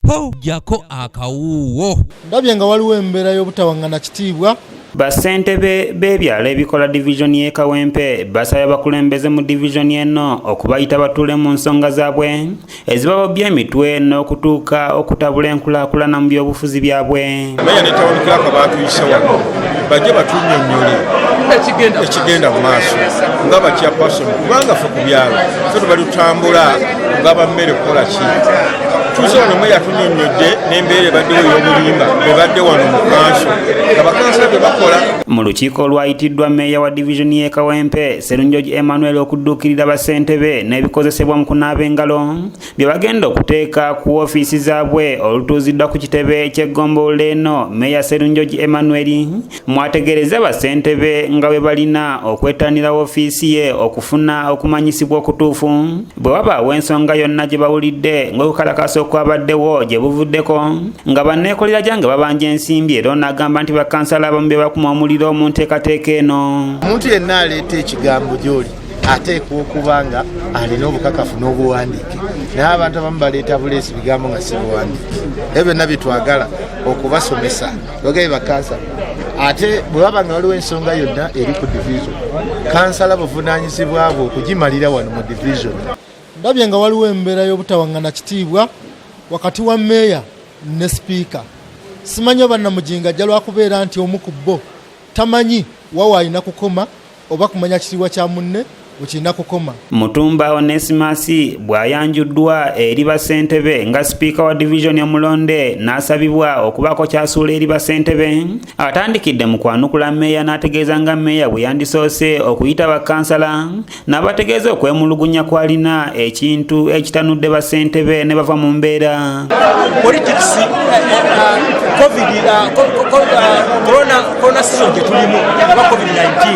po jako akawuwo. Ndabye nga waliwo embeera y'obutawangana kitiibwa. Bassentebe b'ebyalo ebikola divisioni y'e Kawempe basabye abakulembeze mu divisioni eno okubayita batuule mu nsonga zaabwe ezibabobya emitwe n'okutuuka okutabula enkulaakulana mu byobufuzi byabwe. Meya ne Tawuni Clerk baatuyise wano bajje batunnyonnyole ekigenda mu maaso nga bachairperson kubanga ffe ku byalo ffe tubali tutambula ngaba mmere kukola ki tuze wano meya tunnyonnyodde n'embeera ebaddewo ey'obulimba ebadde wano mu kanso nga bakansala bye bakola. Mu lukiiko olwayitiddwa meeya wa divisioni y'e Kawempe Sserunjogi Emmanuel okudduukirira bassentebe n'ebikozesebwa mu kunaaba engalo bye bagenda okuteeka ku woofiisi zaabwe olutuuziddwa ku kitebe ky'eggombolola eno. Meeya Sserunjogi Emmanuel mwategereza bassentebe nga bwe balina okwettanira woofiisi ye okufuna okumanyisibwa okutuufu bwe wabaawo ensonga yonna gye bawulidde ng'okukalakasa okwabaddewo gye buvuddeko nga banneekolera gyange babanja ensimbi era n'agamba nti bakansala abamu be bakuma omuliro mu nteekateeka eno. Omuntu yenna aleeta ekigambo gy'oli ateekwa okuba nga alina obukakafu n'obuwandiike naye abantu abamu baleeta buleesi bigambo nga si buwandiike. Ebyo byonna bye twagala okubasomesa bagabe bakansala ate bwe baba nga waliwo ensonga yonna eri ku division kansala buvunaanyizibwa bwe okugimalira wano mu division. Ndabye nga waliwo embeera y'obutawangana kitiibwa wakati wa meeya ne sipiika. Simanyi oba Namujinga ajja lwakubeera nti omu ku bo tamanyi wawa alina kukoma oba kumanya kitiibwa kya munne bwekirina kukoma. Mutumba Onesimus bw'ayanjuddwa eri bassentebe nga sipiika wa divisioni omulonde n'asabibwa okubaako kyasuula eri bassentebe. Atandikidde mu kwanukula meeya n'ategeeza nga meeya bwe yandisoose okuyita bakansala n'abategeeza okwemulugunya kw'alina ekintu ekitanudde bassentebe ne bava mu mbeera. Politics corona season tetulimu kuba COVID-19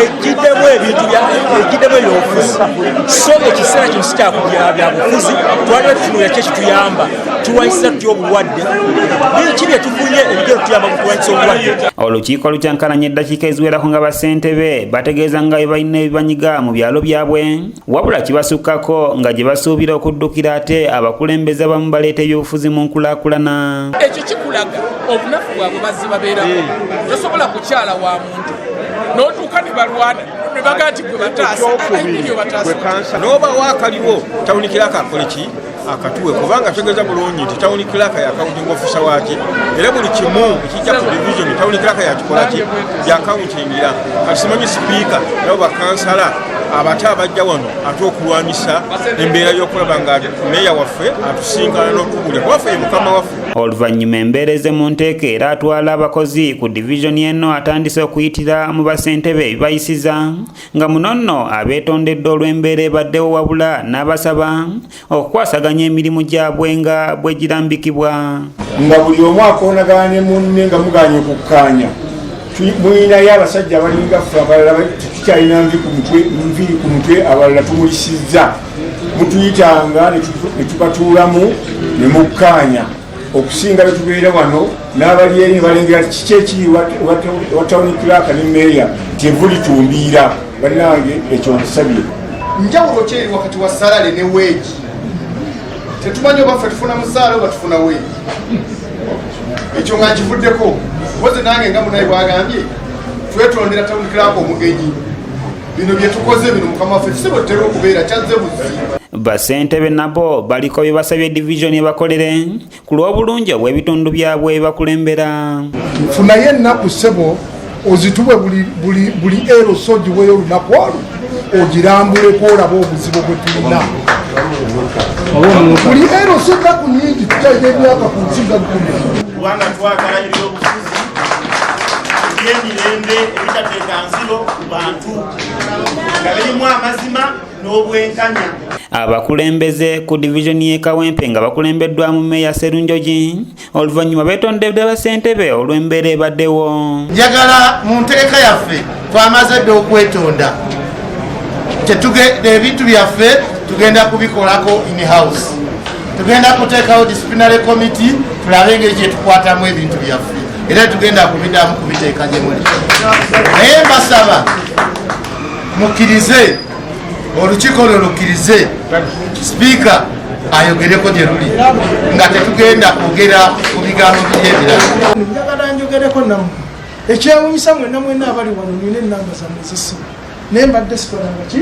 ekiddemu ebintu ekiddemu ebyobufuzi so ekiseera kino si byabufuzi twaliwo tutunula ki ekituyamba tulwanyisa tutya obulwadde biki bye tufunye ebigero tuyamba mu kulwanyisa obulwadde. Olukiiko lukyankalanya eddakiika eziwerako nga bassentebe bategeeza nga bwe balina ebibanyiga mu byalo byabwe wabula kibasukkako nga gye basuubira okuddukira ate abakulembeze abamu baleeta ebyobufuzi mu nkulaakulana. Ekyo kikulaga obunafu bwabwe bazzi babeerako tosobola kukyala wa muntu n'otuuka ne balwana ne bagaa nti gwe bataasa ayibiryo bataasa n'oba waakaliwo Tawuni Clerk akole ki akatuwe kubanga tegeeza bulungi nti Tawuni Clerk yakawuntinga ofisa waaki era buli kimu ekijja ku division Tawuni Clerk yakikola ki yakawuntingira. Kati simanyi sipiika nabo bakansala abate abajja wano ate okulwanyisa embeera y'okulaba nga meeya waffe atusinkana n'okubulya waffe ye mukama waffe. Oluvannyuma embeereze mu nteeka era atwala abakozi ku divisioni eno atandise okuyitira mu bassentebe ebibayisiza nga muno nno abeetondedde olw'embeera ebaddewo wabula n'abasaba okukwasaganya emirimu gyabwe nga bwe girambikibwa. Nga buli omu akoonagana ne munne nga muganye okukkaanya muyinayo abasajja abalinga ffe abalala tukyalina nviri ku mutwe abalala tumulisizza mutuyitanga ne tubatuulamu ne mukkaanya okusinga betubeera wano n'abali eri ne balengera kiki ekiri wa Tawuni Clerk ne meeya tevu litumbiira bannange ekyo nkisabye. Njawulo ki eri wakati wa salale ne weegi? Tetumanyi oba ffe tufuna musaala oba tufuna weegi. Ekyo nga nkivuddeko mpozi nange nga munaye bwagambye twetondera Tawuni Clerk omugenyi. Bino bye tukoze bino mukama waffe tusobodde okubeera kyazze buzibu. Bassentebe nabo baliko bye basabye divisioni ebakolere ku lw'obulungi obw'ebitundu byabwe bakulembera. Funayo ennaku ssebo ozitubwe buli ero sogiweyo olunaku olwo ogirambuleko olaba obuzibu bwe tulina. Buli ero si ennaku nnyingi tutalina emyaka ku nsinga 10. Kubanga twagala ebyobufuzi by'emirembe ebitateeka nziro ku bantu nga birimu amazima n'obwenkanya. Abakulembeze ku divisioni y'e Kawempe nga bakulembeddwamu meeya Sserunjogi oluvannyuma beetondedde bassentebe olw'embeera ebaddewo. Njagala mu nteeka yaffe twamaze dde okwetonda ebintu byaffe tugenda kubikolako in house. Tugenda kuteekawo disciplinary committee tulabe engeri gye tukwatamu ebintu byaffe era tugenda kubiddamu kubiteeka gye muli. Naye mbasaba mukkirize olukiiko lwo lukkirize sipiika ayogereko gye luli nga tetugenda kwogera ku bigambo biri ebirala. Njagala njogereko nammwe ekyewunyisa mwenna abali wano nina ennamba zammwe zisimu naye mbadde sikolanga ki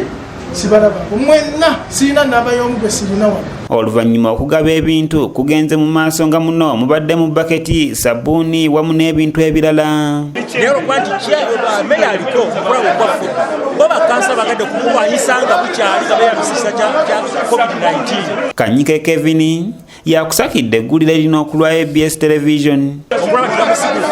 sibalabako mwenna sirina nnamba y'omu gwe sirina wano. Oluvannyuma okugaba ebintu kugenze mu maaso nga muno mubadde mu baketi sabbuuni wamu n'ebintu ebirala. naye olwokuba nti meya aliko okulaba okwaffe bo bakansa bagadde kumuwanyisa nga bukyali nga beeyambisisa kya COVID-19. Kanyike Kevin yakusakidde eggulire lino okulwa ABS Television. okulaba nti bamusigula